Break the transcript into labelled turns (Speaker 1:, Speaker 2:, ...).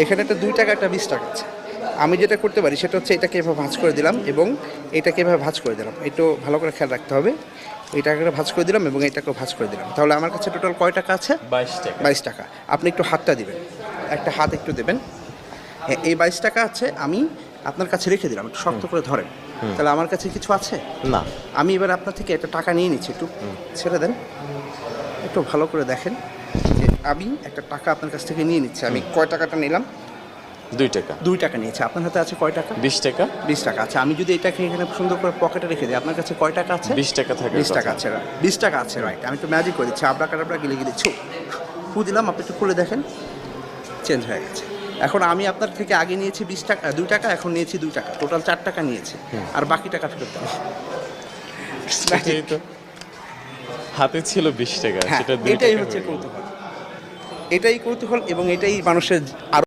Speaker 1: এখানে একটা 2 টাকা একটা 20 টাকা আছে। আমি যেটা করতে পারি সেটা হচ্ছে এটাকে এভাবে ভাঁজ করে দিলাম এবং এটাকে এভাবে ভাঁজ করে দিলাম। একটু ভালো করে খেয়াল রাখতে হবে। এই টাকাটা ভাঁজ করে দিলাম এবং এটাকেও ভাঁজ করে দিলাম। তাহলে আমার কাছে টোটাল কয় টাকা আছে?
Speaker 2: 22 টাকা।
Speaker 1: 22 টাকা। আপনি একটু হাতটা দিবেন, একটা হাত একটু দেবেন। হ্যাঁ, এই 22 টাকা আছে, আমি আপনার কাছে রেখে দিলাম, একটু শক্ত করে ধরেন। তাহলে আমার কাছে কিছু আছে
Speaker 2: না।
Speaker 1: আমি এবার আপনার থেকে একটা টাকা নিয়ে নিচ্ছি, একটু ছেড়ে দেন, একটু ভালো করে দেখেন যে আমি একটা টাকা আপনার কাছ থেকে নিয়ে নিচ্ছি। আমি কয় টাকাটা নিলাম?
Speaker 2: 2 টাকা।
Speaker 1: 2 টাকা নিয়েছি। আপনার হাতে আছে কয় টাকা?
Speaker 2: 20 টাকা।
Speaker 1: 20 টাকা আছে। আমি যদি এটাকে এখানে সুন্দর করে পকেটে রেখে দিই, আপনার কাছে কয় টাকা আছে?
Speaker 2: 20 টাকা থাকে।
Speaker 1: 20 টাকা আছে। 20 টাকা আছে, রাইট। আমি একটু ম্যাজিক করে দিচ্ছি, আবরা কাটাবরা গিলে গিলে ছু ফু দিলাম, আপনি একটু খুলে দেখেন, চেঞ্জ হয়ে গেছে। এখন আমি আপনার থেকে আগে নিয়েছি 20 টাকা, 2 টাকা, এখন নিয়েছি 2 টাকা, টোটাল 4 টাকা নিয়েছি। আর বাকি টাকা ফেরত দেন।
Speaker 2: এটাই তো। হাতে ছিল 20 টাকা,
Speaker 1: হ্যাঁ,
Speaker 2: সেটা 2
Speaker 1: এটাই
Speaker 2: টাকা
Speaker 1: হচ্ছে
Speaker 2: হয়ে গেল।
Speaker 1: কৌতূহল, এটাই কৌতূহল এবং এটাই মানুষের আরো